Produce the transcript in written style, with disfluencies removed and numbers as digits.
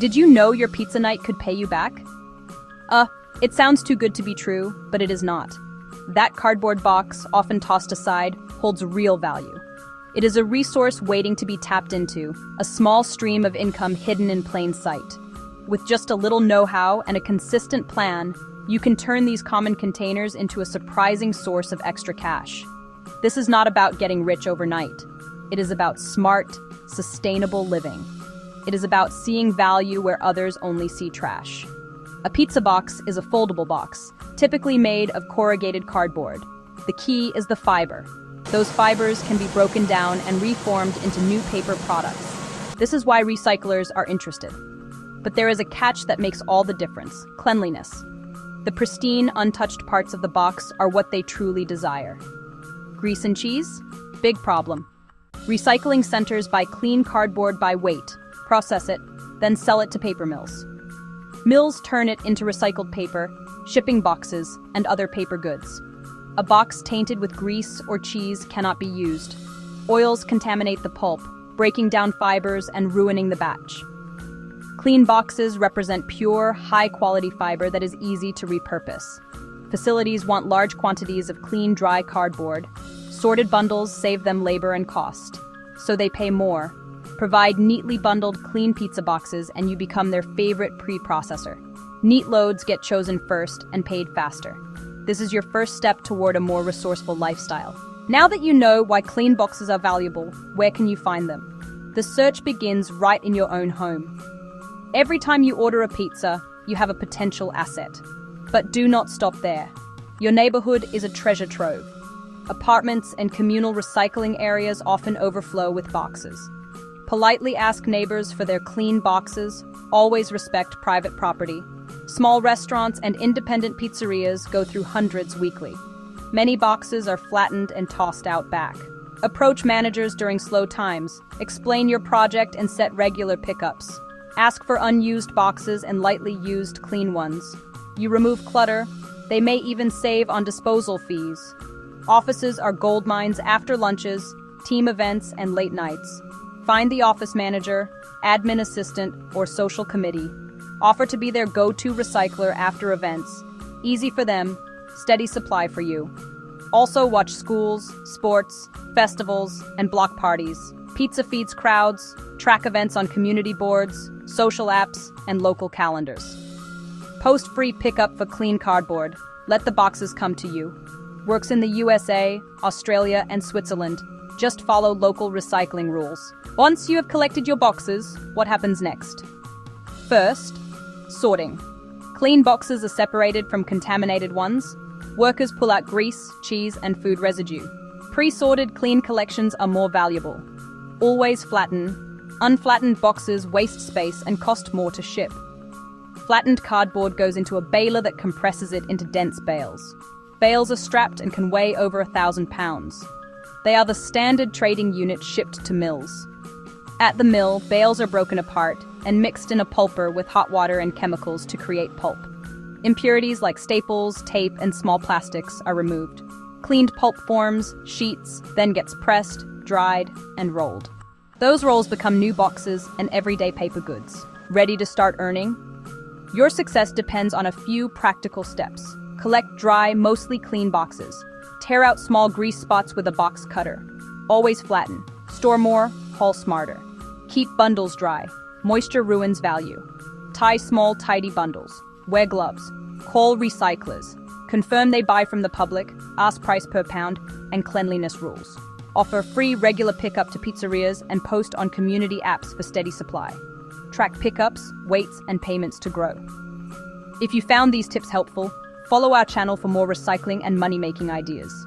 Did you know your pizza night could pay you back? It sounds too good to be true, but it is not. That cardboard box, often tossed aside, holds real value. It is a resource waiting to be tapped into, a small stream of income hidden in plain sight. With just a little know-how and a consistent plan, you can turn these common containers into a surprising source of extra cash. This is not about getting rich overnight. It is about smart, sustainable living. It is about seeing value where others only see trash. A pizza box is a foldable box, typically made of corrugated cardboard. The key is the fiber. Those fibers can be broken down and reformed into new paper products. This is why recyclers are interested. But there is a catch that makes all the difference: cleanliness. The pristine, untouched parts of the box are what they truly desire. Grease and cheese? Big problem. Recycling centers buy clean cardboard by weight, process it, then sell it to paper mills. Mills turn it into recycled paper, shipping boxes, and other paper goods. A box tainted with grease or cheese cannot be used. Oils contaminate the pulp, breaking down fibers and ruining the batch. Clean boxes represent pure, high-quality fiber that is easy to repurpose. Facilities want large quantities of clean, dry cardboard. Sorted bundles save them labor and cost, so they pay more. Provide neatly bundled, clean pizza boxes and you become their favorite pre-processor. Neat loads get chosen first and paid faster. This is your first step toward a more resourceful lifestyle. Now that you know why clean boxes are valuable, where can you find them? The search begins right in your own home. Every time you order a pizza, you have a potential asset. But do not stop there. Your neighborhood is a treasure trove. Apartments and communal recycling areas often overflow with boxes. Politely ask neighbors for their clean boxes. Always respect private property. Small restaurants and independent pizzerias go through hundreds weekly. Many boxes are flattened and tossed out back. Approach managers during slow times. Explain your project and set regular pickups. Ask for unused boxes and lightly used clean ones. You remove clutter. They may even save on disposal fees. Offices are gold mines after lunches, team events, and late nights. Find the office manager, admin assistant, or social committee. Offer to be their go-to recycler after events. Easy for them, steady supply for you. Also watch schools, sports, festivals, and block parties. Pizza feeds crowds, track events on community boards, social apps, and local calendars. Post free pickup for clean cardboard. Let the boxes come to you. Works in the USA, Australia, and Switzerland. Just follow local recycling rules. Once you have collected your boxes, what happens next? First, sorting. Clean boxes are separated from contaminated ones. Workers pull out grease, cheese, and food residue. Pre-sorted, clean collections are more valuable. Always flatten. Unflattened boxes waste space and cost more to ship. Flattened cardboard goes into a baler that compresses it into dense bales. Bales are strapped and can weigh over 1,000 pounds. They are the standard trading unit shipped to mills. At the mill, bales are broken apart and mixed in a pulper with hot water and chemicals to create pulp. Impurities like staples, tape, and small plastics are removed. Cleaned pulp forms sheets, then gets pressed, dried, and rolled. Those rolls become new boxes and everyday paper goods. Ready to start earning? Your success depends on a few practical steps. Collect dry, mostly clean boxes. Tear out small grease spots with a box cutter. Always flatten. Store more, haul smarter. Keep bundles dry. Moisture ruins value. Tie small, tidy bundles. Wear gloves. Call recyclers. Confirm they buy from the public. Ask price per pound and cleanliness rules. Offer free regular pickup to pizzerias and post on community apps for steady supply. Track pickups, weights, and payments to grow. If you found these tips helpful, follow our channel for more recycling and money-making ideas.